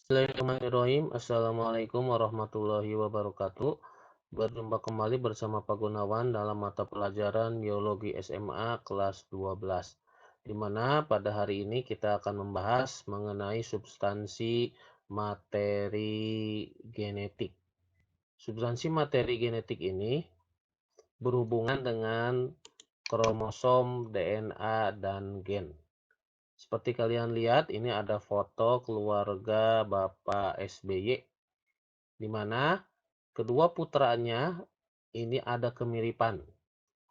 Bismillahirrahmanirrahim. Assalamualaikum warahmatullahi wabarakatuh. Berjumpa kembali bersama Pak Gunawan dalam mata pelajaran Biologi SMA kelas 12. Di mana pada hari ini kita akan membahas mengenai substansi materi genetik. Substansi materi genetik ini berhubungan dengan kromosom, DNA, dan gen. Seperti kalian lihat, ini ada foto keluarga Bapak SBY, di mana kedua putranya ini ada kemiripan,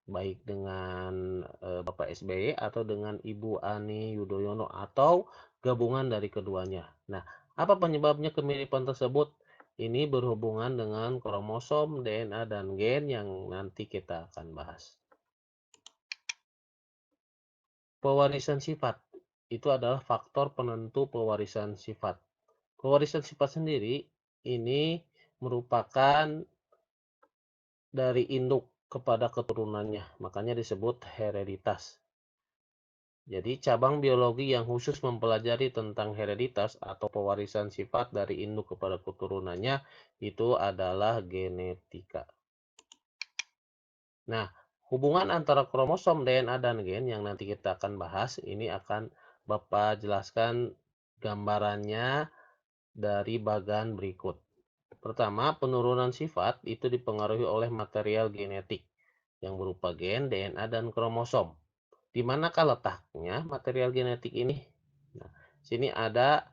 baik dengan Bapak SBY atau dengan Ibu Ani Yudhoyono atau gabungan dari keduanya. Nah, apa penyebabnya kemiripan tersebut? Ini berhubungan dengan kromosom, DNA, dan gen yang nanti kita akan bahas. Pewarisan sifat itu adalah faktor penentu pewarisan sifat. Pewarisan sifat sendiri ini merupakan dari induk kepada keturunannya, makanya disebut hereditas. Jadi cabang biologi yang khusus mempelajari tentang hereditas atau pewarisan sifat dari induk kepada keturunannya itu adalah genetika. Nah, hubungan antara kromosom, DNA, dan gen yang nanti kita akan bahas, ini akan Bapak jelaskan gambarannya dari bagan berikut. Pertama, penurunan sifat itu dipengaruhi oleh material genetik yang berupa gen, DNA, dan kromosom. Di manakah letaknya material genetik ini? Nah, sini ada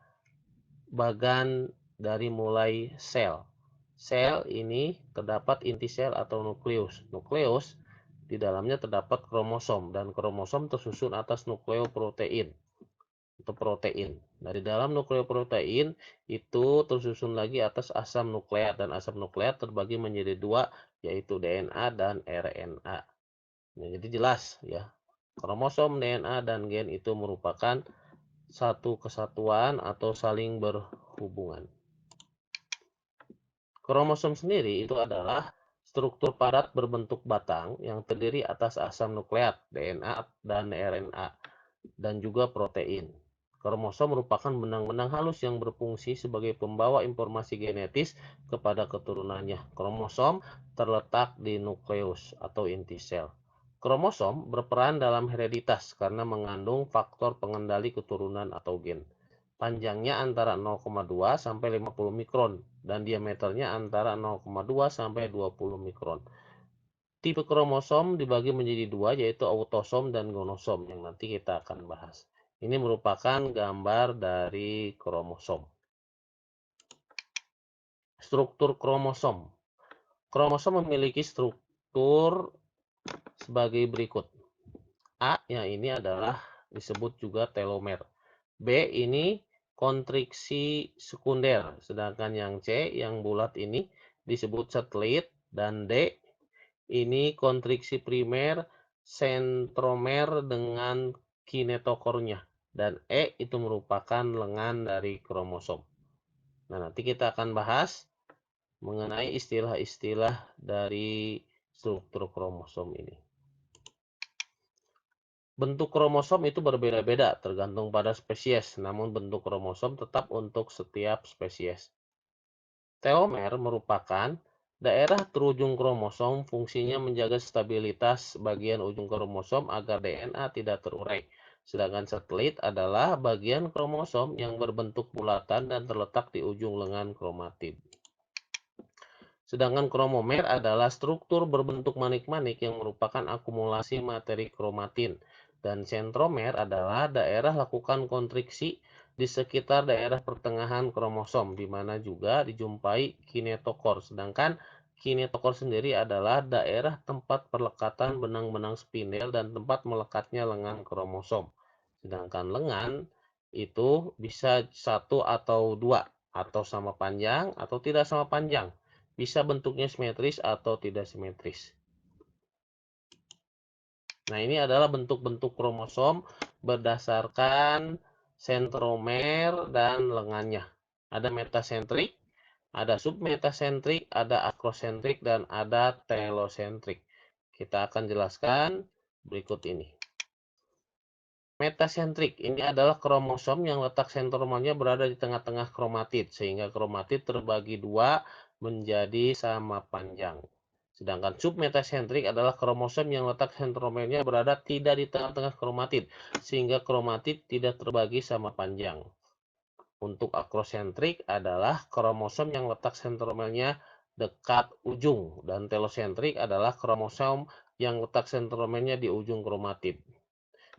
bagan dari mulai sel. Sel ini terdapat inti sel atau nukleus. Nukleus di dalamnya terdapat kromosom dan kromosom tersusun atas nukleoprotein atau protein. Nah, di dalam nukleoprotein itu tersusun lagi atas asam nukleat dan asam nukleat terbagi menjadi dua, yaitu DNA dan RNA. Nah, jadi jelas ya, kromosom, DNA, dan gen itu merupakan satu kesatuan atau saling berhubungan. Kromosom sendiri itu adalah struktur padat berbentuk batang yang terdiri atas asam nukleat, DNA, dan RNA, dan juga protein. Kromosom merupakan benang-benang halus yang berfungsi sebagai pembawa informasi genetis kepada keturunannya. Kromosom terletak di nukleus atau inti sel. Kromosom berperan dalam hereditas karena mengandung faktor pengendali keturunan atau gen. Panjangnya antara 0,2 sampai 50 mikron dan diameternya antara 0,2 sampai 20 mikron. Tipe kromosom dibagi menjadi dua, yaitu autosom dan gonosom yang nanti kita akan bahas. Ini merupakan gambar dari kromosom. Struktur kromosom. Kromosom memiliki struktur sebagai berikut. A yang ini adalah disebut juga telomer. B ini kontriksi sekunder, sedangkan yang C yang bulat ini disebut satelit, dan D ini kontriksi primer sentromer dengan kinetokornya, dan E itu merupakan lengan dari kromosom. Nah, nanti kita akan bahas mengenai istilah-istilah dari struktur kromosom ini. Bentuk kromosom itu berbeda-beda tergantung pada spesies, namun bentuk kromosom tetap untuk setiap spesies. Telomer merupakan daerah terujung kromosom, fungsinya menjaga stabilitas bagian ujung kromosom agar DNA tidak terurai. Sedangkan satelit adalah bagian kromosom yang berbentuk bulatan dan terletak di ujung lengan kromatid. Sedangkan kromomer adalah struktur berbentuk manik-manik yang merupakan akumulasi materi kromatin. Dan sentromer adalah daerah lakukan kontriksi di sekitar daerah pertengahan kromosom, di mana juga dijumpai kinetokor. Sedangkan kinetokor sendiri adalah daerah tempat perlekatan benang-benang spindel dan tempat melekatnya lengan kromosom. Sedangkan lengan itu bisa satu atau dua, atau sama panjang atau tidak sama panjang. Bisa bentuknya simetris atau tidak simetris. Nah, ini adalah bentuk-bentuk kromosom berdasarkan sentromer dan lengannya. Ada metasentrik, ada submetasentrik, ada akrosentrik, dan ada telosentrik. Kita akan jelaskan berikut ini. Metasentrik ini adalah kromosom yang letak sentromernya berada di tengah-tengah kromatid, sehingga kromatid terbagi dua menjadi sama panjang. Sedangkan submetasentrik adalah kromosom yang letak sentromernya berada tidak di tengah-tengah kromatid, sehingga kromatid tidak terbagi sama panjang. Untuk akrosentrik adalah kromosom yang letak sentromernya dekat ujung, dan telosentrik adalah kromosom yang letak sentromernya di ujung kromatid.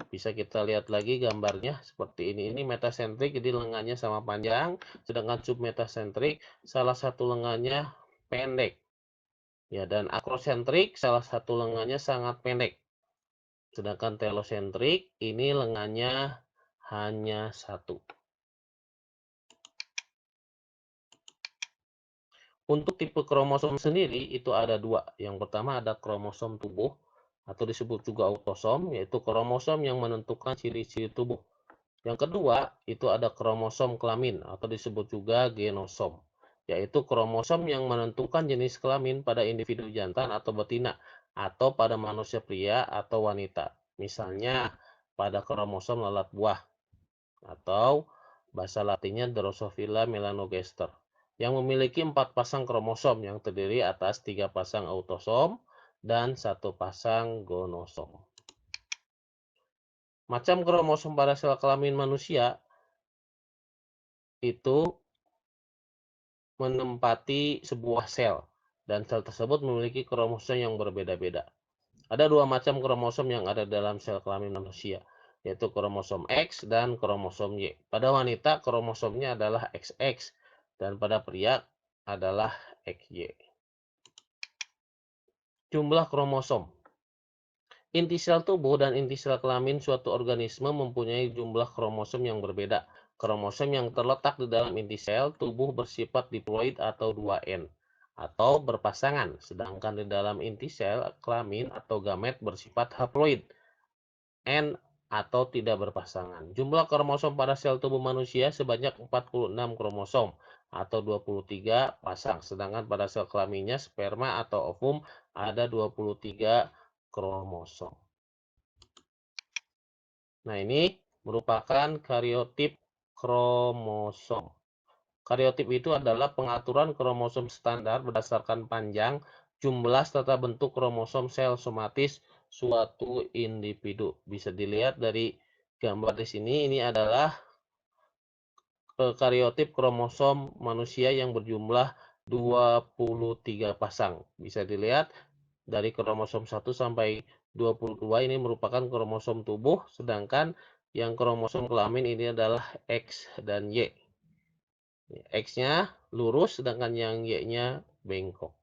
Bisa kita lihat lagi gambarnya seperti ini. Ini metasentrik, jadi lengannya sama panjang, sedangkan submetasentrik salah satu lengannya pendek. Ya, dan akrosentrik salah satu lengannya sangat pendek. Sedangkan telosentrik ini lengannya hanya satu. Untuk tipe kromosom sendiri itu ada dua. Yang pertama ada kromosom tubuh atau disebut juga autosom, yaitu kromosom yang menentukan ciri-ciri tubuh. Yang kedua, itu ada kromosom kelamin atau disebut juga genosom, yaitu kromosom yang menentukan jenis kelamin pada individu jantan atau betina atau pada manusia pria atau wanita. Misalnya pada kromosom lalat buah atau bahasa latinnya Drosophila melanogaster yang memiliki 4 pasang kromosom yang terdiri atas 3 pasang autosom dan 1 pasang gonosom. Macam kromosom pada sel kelamin manusia itu menempati sebuah sel, dan sel tersebut memiliki kromosom yang berbeda-beda. Ada dua macam kromosom yang ada dalam sel kelamin manusia, yaitu kromosom X dan kromosom Y. Pada wanita, kromosomnya adalah XX, dan pada pria adalah XY. Jumlah kromosom. Inti sel tubuh dan inti sel kelamin suatu organisme mempunyai jumlah kromosom yang berbeda. Kromosom yang terletak di dalam inti sel tubuh bersifat diploid atau 2N atau berpasangan, sedangkan di dalam inti sel kelamin atau gamet bersifat haploid N atau tidak berpasangan. Jumlah kromosom pada sel tubuh manusia sebanyak 46 kromosom atau 23 pasang, sedangkan pada sel kelaminnya sperma atau ovum ada 23 kromosom. Nah, ini merupakan kariotip kromosom. Kariotip itu adalah pengaturan kromosom standar berdasarkan panjang, jumlah, serta bentuk kromosom sel somatis suatu individu. Bisa dilihat dari gambar di sini, ini adalah kariotip kromosom manusia yang berjumlah 23 pasang. Bisa dilihat dari kromosom 1 sampai 22 ini merupakan kromosom tubuh, sedangkan yang kromosom kelamin ini adalah X dan Y. X-nya lurus, sedangkan yang Y-nya bengkok.